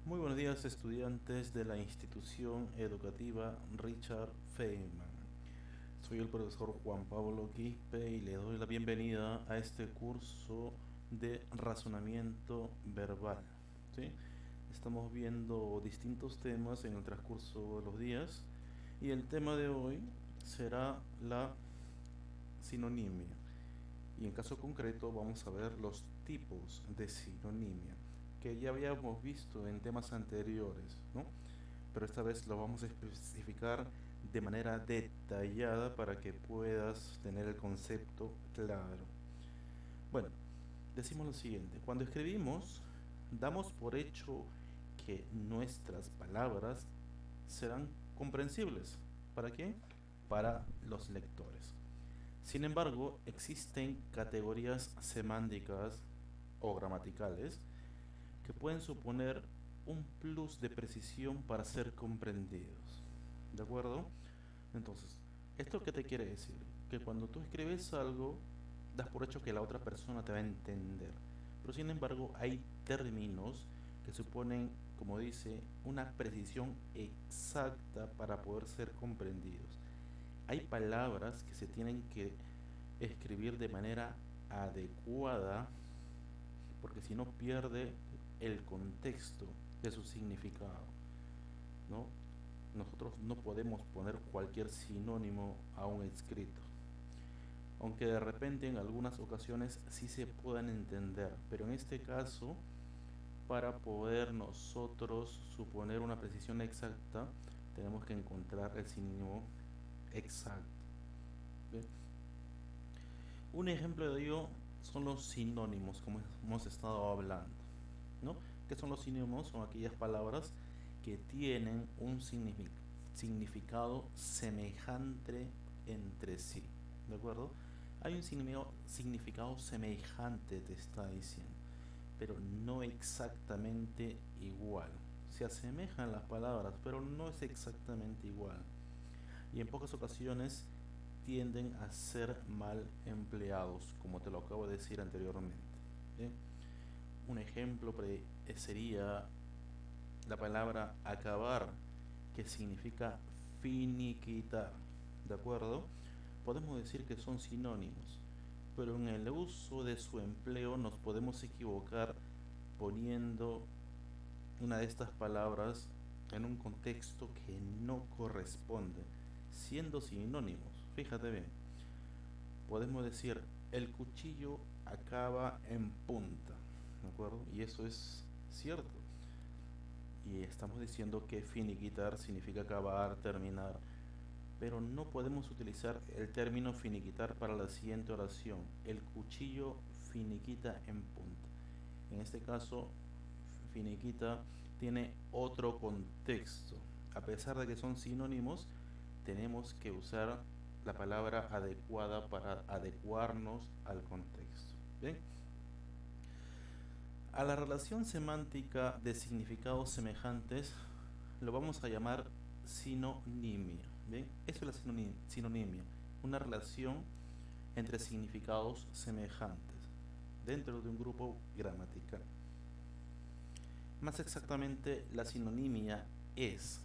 Muy buenos días, estudiantes de la institución educativa Richard Feynman. Soy el profesor Juan Pablo Quispe y le doy la bienvenida a este curso de razonamiento verbal. ¿Sí? Estamos viendo distintos temas en el transcurso de los días y el tema de hoy será la sinonimia. Y en caso concreto vamos a ver los tipos de sinonimia que ya habíamos visto en temas anteriores, ¿no? Pero esta vez lo vamos a especificar de manera detallada para que puedas tener el concepto claro. Bueno, decimos lo siguiente: cuando escribimos, damos por hecho que nuestras palabras serán comprensibles. ¿Para quién? Para los lectores. Sin embargo, existen categorías semánticas o gramaticales que pueden suponer un plus de precisión para ser comprendidos. ¿De acuerdo? Entonces, ¿esto qué te quiere decir? Que cuando tú escribes algo, das por hecho que la otra persona te va a entender. Pero sin embargo, hay términos que suponen, como dice, una precisión exacta para poder ser comprendidos. Hay palabras que se tienen que escribir de manera adecuada, porque si no pierde el contexto de su significado, ¿no? Nosotros no podemos poner cualquier sinónimo a un escrito, aunque de repente en algunas ocasiones sí se puedan entender, pero en este caso, para poder nosotros suponer una precisión exacta, tenemos que encontrar el sinónimo exacto. ¿Bien? Un ejemplo de ello son los sinónimos, como hemos estado hablando, ¿no? ¿Qué son los sinónimos? Son aquellas palabras que tienen un significado semejante entre sí, ¿de acuerdo? Hay un significado semejante, te está diciendo, pero no exactamente igual. Se asemejan las palabras, pero no es exactamente igual. Y en pocas ocasiones tienden a ser mal empleados, como te lo acabo de decir anteriormente. ¿Bien? Un ejemplo sería la palabra acabar, que significa finiquitar. ¿De acuerdo? Podemos decir que son sinónimos, pero en el uso de su empleo nos podemos equivocar poniendo una de estas palabras en un contexto que no corresponde, siendo sinónimos. Fíjate bien, podemos decir el cuchillo acaba en punta, ¿de acuerdo? Y eso es cierto. Y estamos diciendo que finiquitar significa acabar, terminar, pero no podemos utilizar el término finiquitar para la siguiente oración: el cuchillo finiquita en punta. En este caso, finiquita tiene otro contexto. A pesar de que son sinónimos, tenemos que usar la palabra adecuada para adecuarnos al contexto. ¿Bien? A la relación semántica de significados semejantes lo vamos a llamar sinonimia. ¿Bien? Eso es la sinonimia, una relación entre significados semejantes dentro de un grupo gramatical. Más exactamente, la sinonimia es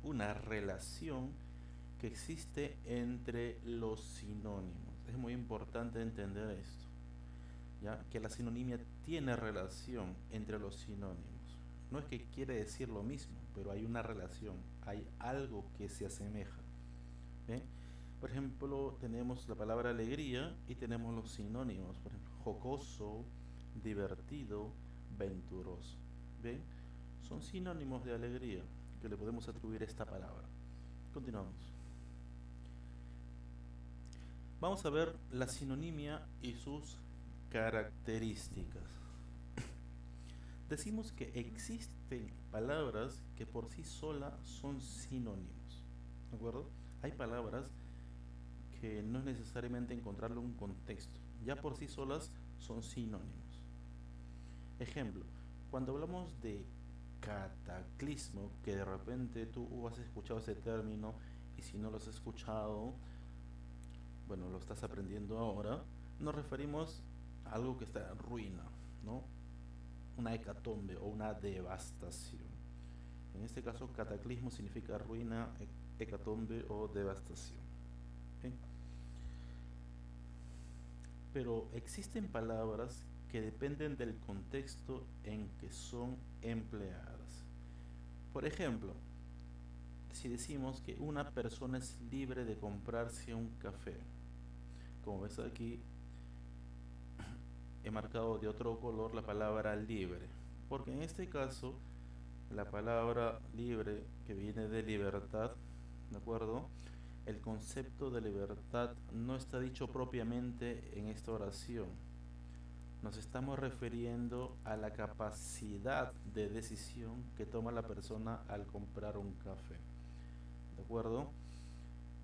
una relación que existe entre los sinónimos. Es muy importante entender esto, ya que la sinonimia tiene relación entre los sinónimos. No es que quiere decir lo mismo, pero hay una relación, hay algo que se asemeja. ¿Bien? Por ejemplo, tenemos la palabra alegría y tenemos los sinónimos, por ejemplo, jocoso, divertido, venturoso. ¿Bien? Son sinónimos de alegría que le podemos atribuir a esta palabra. Continuamos. Vamos a ver la sinonimia y sus características. Decimos que existen palabras que por sí solas son sinónimos. ¿De acuerdo? Hay palabras que no es necesariamente encontrarle un contexto. Ya por sí solas son sinónimos. Ejemplo, cuando hablamos de cataclismo, que de repente tú has escuchado ese término y si no lo has escuchado, bueno, lo estás aprendiendo ahora, nos referimos a algo que está en ruina, ¿no? una hecatombe o una devastación. En este caso, cataclismo significa ruina, hecatombe o devastación. ¿Sí? Pero existen palabras que dependen del contexto en que son empleadas. Por ejemplo, si decimos que una persona es libre de comprarse un café, como ves aquí, he marcado de otro color la palabra libre, porque en este caso la palabra libre, que viene de libertad, ¿de acuerdo? El concepto de libertad no está dicho propiamente en esta oración. Nos estamos refiriendo a la capacidad de decisión que toma la persona al comprar un café. ¿De acuerdo?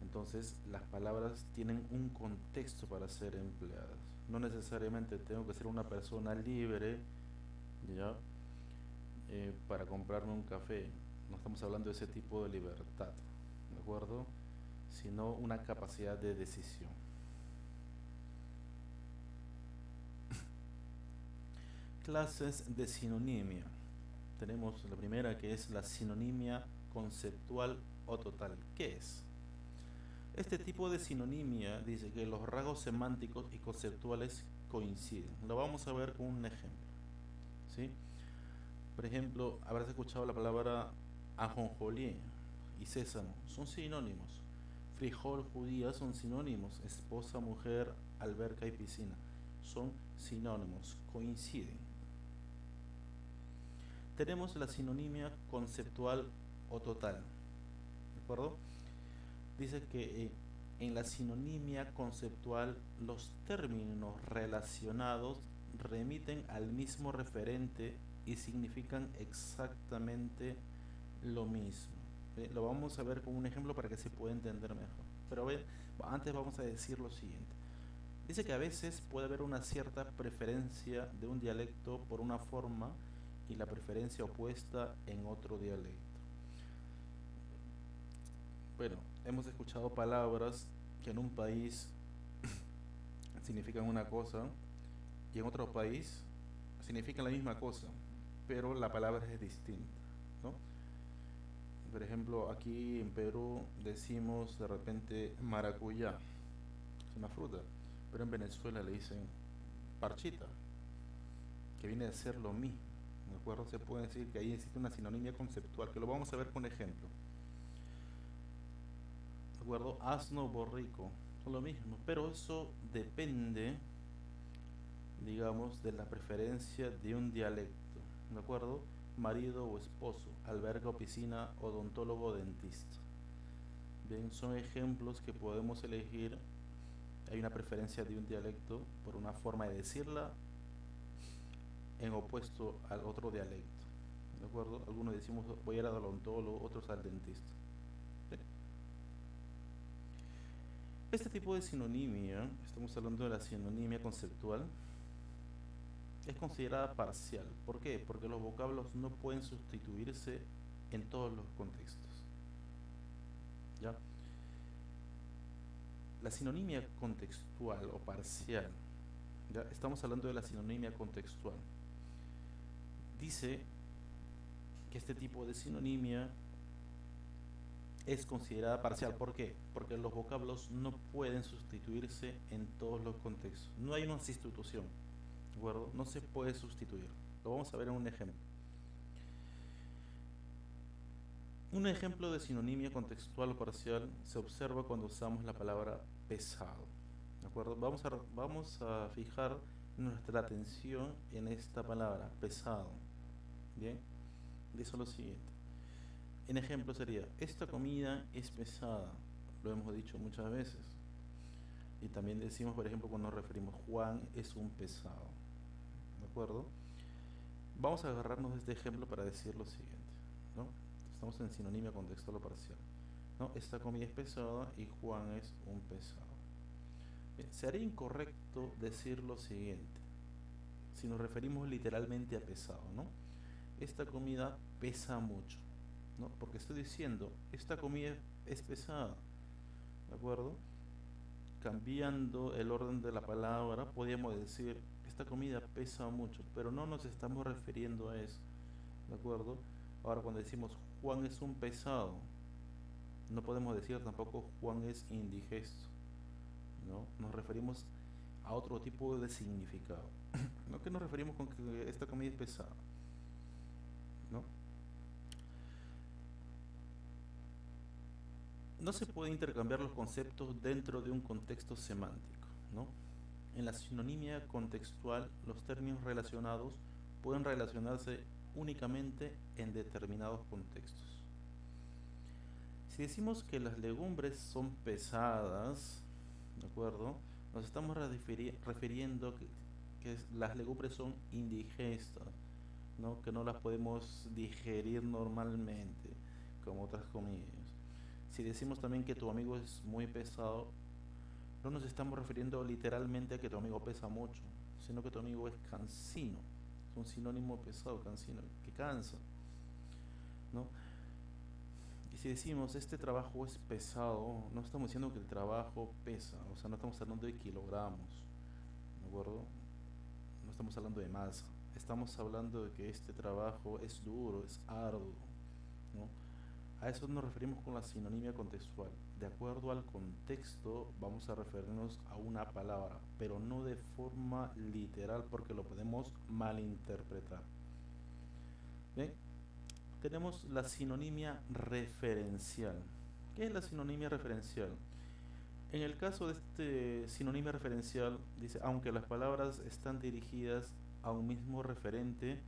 Entonces, las palabras tienen un contexto para ser empleadas. No necesariamente tengo que ser una persona libre, ¿ya? Para comprarme un café. No estamos hablando de ese tipo de libertad, ¿de acuerdo? Sino una capacidad de decisión. Clases de sinonimia. Tenemos la primera, que es la sinonimia conceptual o total. ¿Qué es? Este tipo de sinonimia dice que los rasgos semánticos y conceptuales coinciden. Lo vamos a ver con un ejemplo, ¿sí? Por ejemplo, habrás escuchado la palabra ajonjolí y sésamo. Son sinónimos. Frijol, judía son sinónimos. Esposa, mujer, alberca y piscina. Son sinónimos, coinciden. Tenemos la sinonimia conceptual o total. ¿De acuerdo? Dice que en la sinonimia conceptual los términos relacionados remiten al mismo referente y significan exactamente lo mismo. Lo vamos a ver con un ejemplo para que se pueda entender mejor. Pero antes vamos a decir lo siguiente. Dice que a veces puede haber una cierta preferencia de un dialecto por una forma y la preferencia opuesta en otro dialecto. Bueno, hemos escuchado palabras que en un país significan una cosa y en otro país significan la misma cosa, pero la palabra es distinta, ¿no? Por ejemplo, aquí en Perú decimos de repente maracuyá, es una fruta, pero en Venezuela le dicen parchita, que viene a ser lo mismo, ¿de acuerdo? Se puede decir que ahí existe una sinonimia conceptual, que lo vamos a ver con ejemplo. ¿De acuerdo? Asno, borrico, son lo mismo, pero eso depende, digamos, de la preferencia de un dialecto, ¿de acuerdo? Marido o esposo, alberga o piscina, odontólogo o dentista. Bien, son ejemplos que podemos elegir. Hay una preferencia de un dialecto por una forma de decirla en opuesto al otro dialecto, ¿de acuerdo? Algunos decimos voy a ir al odontólogo, otros al dentista. ¿Sí? Este tipo de sinonimia, estamos hablando de la sinonimia conceptual, es considerada parcial. ¿Por qué? Porque los vocablos no pueden sustituirse en todos los contextos. ¿Ya? La sinonimia contextual o parcial, ¿ya? Estamos hablando de la sinonimia contextual. Dice que este tipo de sinonimia es considerada parcial. ¿Por qué? Porque los vocablos no pueden sustituirse en todos los contextos. No hay una sustitución, ¿de acuerdo? No se puede sustituir. Lo vamos a ver en un ejemplo. Un ejemplo de sinonimia contextual o parcial se observa cuando usamos la palabra pesado. ¿De acuerdo? Vamos a fijar nuestra atención en esta palabra, pesado. Bien, dice lo siguiente. En ejemplo sería, esta comida es pesada. Lo hemos dicho muchas veces. Y también decimos, por ejemplo, cuando nos referimos, Juan es un pesado. ¿De acuerdo? Vamos a agarrarnos de este ejemplo para decir lo siguiente, ¿no? Estamos en sinonimia contextual o parcial, ¿no? Esta comida es pesada y Juan es un pesado. Bien, sería incorrecto decir lo siguiente, si nos referimos literalmente a pesado, ¿no? Esta comida pesa mucho, ¿no? Porque estoy diciendo, esta comida es pesada, ¿de acuerdo? Cambiando el orden de la palabra, podríamos decir, esta comida pesa mucho, pero no nos estamos refiriendo a eso, ¿de acuerdo? Ahora cuando decimos Juan es un pesado, no podemos decir tampoco Juan es indigesto, ¿no? Nos referimos a otro tipo de significado. ¿No? ¿Qué nos referimos con que esta comida es pesada? ¿No? No se puede intercambiar los conceptos dentro de un contexto semántico, ¿no? En la sinonimia contextual, los términos relacionados pueden relacionarse únicamente en determinados contextos. Si decimos que las legumbres son pesadas, ¿de acuerdo? Nos estamos refiriendo que las legumbres son indigestas, ¿no? Que no las podemos digerir normalmente, como otras comidas. Si decimos también que tu amigo es muy pesado, no nos estamos refiriendo literalmente a que tu amigo pesa mucho, sino que tu amigo es cansino. Es un sinónimo pesado, cansino, que cansa, ¿no? Y si decimos este trabajo es pesado, no estamos diciendo que el trabajo pesa, o sea, no estamos hablando de kilogramos, ¿de acuerdo? No estamos hablando de masa, estamos hablando de que este trabajo es duro, es arduo, ¿no? A eso nos referimos con la sinonimia contextual. De acuerdo al contexto, vamos a referirnos a una palabra, pero no de forma literal porque lo podemos malinterpretar. ¿Bien? Tenemos la sinonimia referencial. ¿Qué es la sinonimia referencial? En el caso de este sinonimia referencial, dice, aunque las palabras están dirigidas a un mismo referente,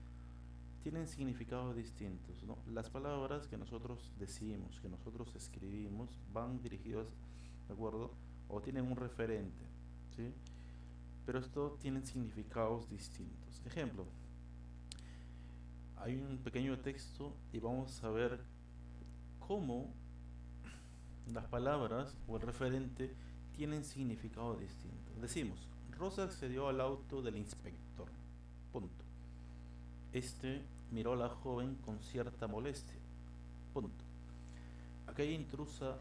tienen significados distintos, ¿no? Las palabras que nosotros decimos, que nosotros escribimos, van dirigidas, ¿de acuerdo? O tienen un referente, ¿sí? Pero esto tienen significados distintos. Ejemplo, hay un pequeño texto y vamos a ver cómo las palabras o el referente tienen significado distinto. Decimos, Rosa accedió al auto del inspector. Punto. Este miró a la joven con cierta molestia. Punto. Aquella intrusa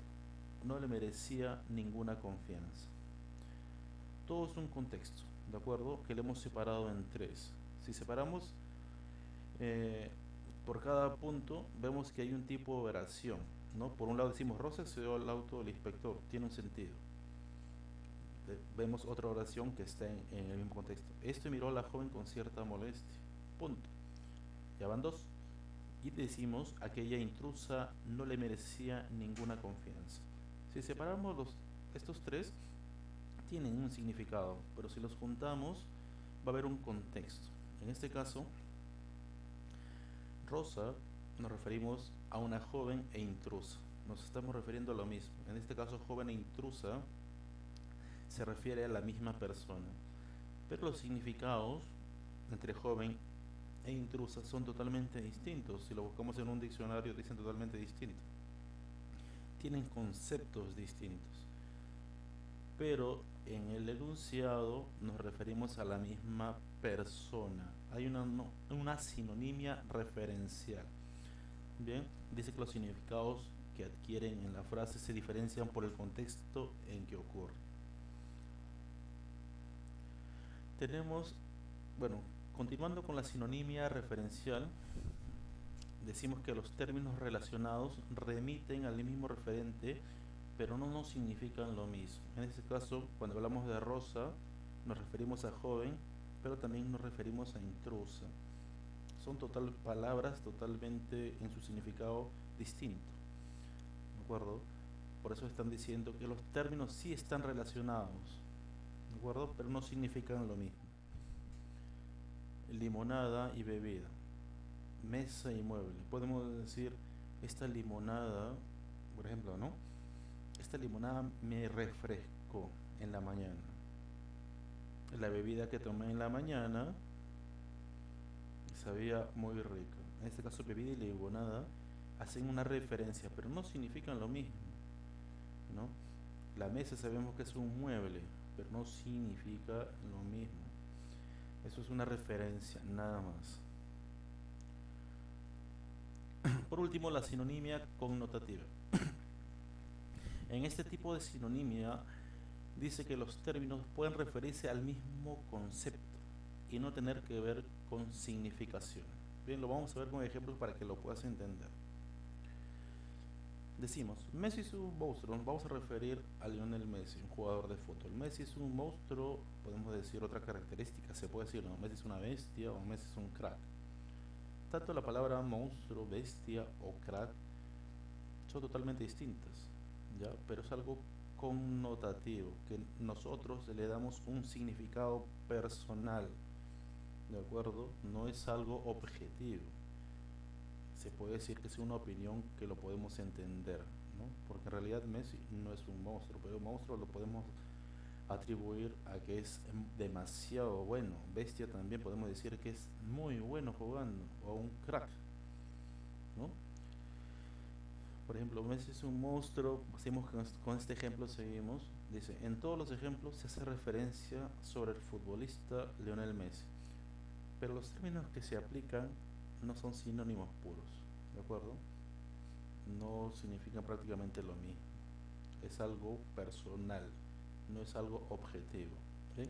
no le merecía ninguna confianza. Todo es un contexto, ¿de acuerdo? Que le hemos separado en tres. Si separamos eh, por cada punto, vemos que hay un tipo de oración, ¿no? Por un lado decimos, Rosa accedió al auto del inspector, tiene un sentido. Vemos otra oración que está en el mismo contexto. Este miró a la joven con cierta molestia. Punto. Ya van dos. Y decimos, aquella intrusa no le merecía ninguna confianza. Si separamos estos tres, tienen un significado, pero si los juntamos, va a haber un contexto. En este caso, Rosa nos referimos a una joven e intrusa. Nos estamos refiriendo a lo mismo. En este caso, joven e intrusa se refiere a la misma persona. Pero los significados entre joven e intrusa son totalmente distintos. Si lo buscamos en un diccionario, dicen totalmente distinto. Tienen conceptos distintos. Pero en el enunciado nos referimos a la misma persona. Hay una sinonimia referencial. Bien, dice que los significados que adquieren en la frase se diferencian por el contexto en que ocurre. Tenemos, bueno, continuando con la sinonimia referencial, decimos que los términos relacionados remiten al mismo referente, pero no nos significan lo mismo. En este caso, cuando hablamos de Rosa, nos referimos a joven, pero también nos referimos a intrusa. Son palabras totalmente en su significado distinto. ¿De acuerdo? Por eso están diciendo que los términos sí están relacionados, ¿de acuerdo? Pero no significan lo mismo. Limonada y bebida, mesa y mueble. Podemos decir, esta limonada, por ejemplo, ¿no? Esta limonada me refrescó en la mañana. La bebida que tomé en la mañana sabía muy rica. En este caso, bebida y limonada hacen una referencia, pero no significan lo mismo, ¿no? La mesa sabemos que es un mueble, pero no significa lo mismo. Eso es una referencia, nada más. Por último, la sinonimia connotativa. En este tipo de sinonimia dice que los términos pueden referirse al mismo concepto, y no tener que ver con significación. Bien, lo vamos a ver con ejemplos para que lo puedas entender. Decimos, Messi es un monstruo, nos vamos a referir a Lionel Messi, un jugador de fútbol. Messi es un monstruo, podemos decir otra característica, se puede decir, ¿no? Messi es una bestia o Messi es un crack. Tanto la palabra monstruo, bestia o crack son totalmente distintas, ¿ya? Pero es algo connotativo, que nosotros le damos un significado personal, ¿de acuerdo? No es algo objetivo. Se puede decir que es una opinión que lo podemos entender, ¿no? Porque en realidad Messi no es un monstruo, pero un monstruo lo podemos atribuir a que es demasiado bueno. Bestia también podemos decir que es muy bueno jugando, o un crack, ¿no? Por ejemplo, Messi es un monstruo, hacemos con este ejemplo, seguimos, dice, en todos los ejemplos se hace referencia sobre el futbolista Lionel Messi, pero los términos que se aplican no son sinónimos puros, ¿de acuerdo? No significan prácticamente lo mismo, es algo personal, no es algo objetivo, ¿sí?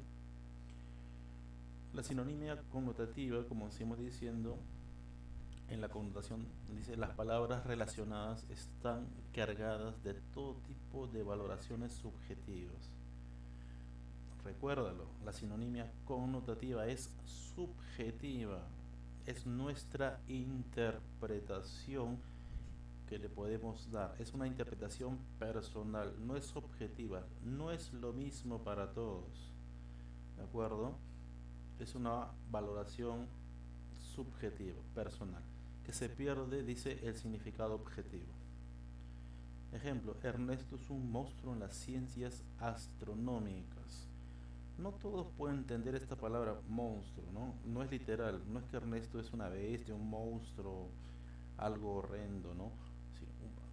La sinonimia connotativa, como seguimos diciendo, en la connotación dice las palabras relacionadas están cargadas de todo tipo de valoraciones subjetivas. Recuérdalo, la sinonimia connotativa es subjetiva, es nuestra interpretación que le podemos dar, es una interpretación personal, no es objetiva, no es lo mismo para todos, ¿de acuerdo? Es una valoración subjetiva, personal, que se pierde, dice, el significado objetivo. Ejemplo, Ernesto es un monstruo en las ciencias astronómicas. No todos pueden entender esta palabra monstruo, ¿no? No es literal, no es que Ernesto es una bestia, un monstruo, algo horrendo, ¿no? Sí,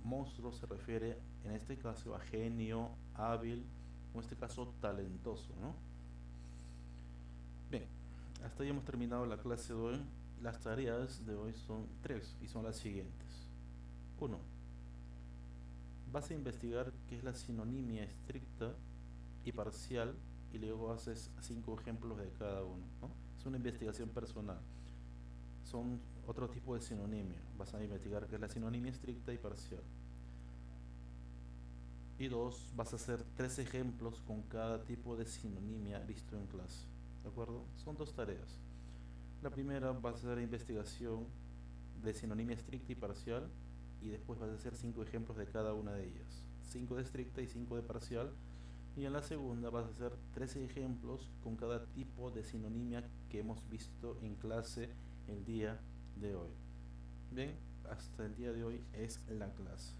un monstruo se refiere en este caso a genio, hábil, o en este caso talentoso, ¿no? Bien, hasta ahí hemos terminado la clase de hoy. Las tareas de hoy son tres y son las siguientes. 1. Vas a investigar qué es la sinonimia estricta y parcial y luego haces 5 ejemplos de cada uno, ¿no? Es una investigación personal. Son otro tipo de sinonimia. Vas a investigar qué es la sinonimia estricta y parcial. Y 2, vas a hacer 3 ejemplos con cada tipo de sinonimia visto en clase. ¿De acuerdo? Son 2 tareas. La primera vas a hacer investigación de sinonimia estricta y parcial y después vas a hacer 5 ejemplos de cada una de ellas. 5 de estricta y 5 de parcial. Y en la segunda vas a hacer 13 ejemplos con cada tipo de sinonimia que hemos visto en clase el día de hoy. Bien, hasta el día de hoy es la clase.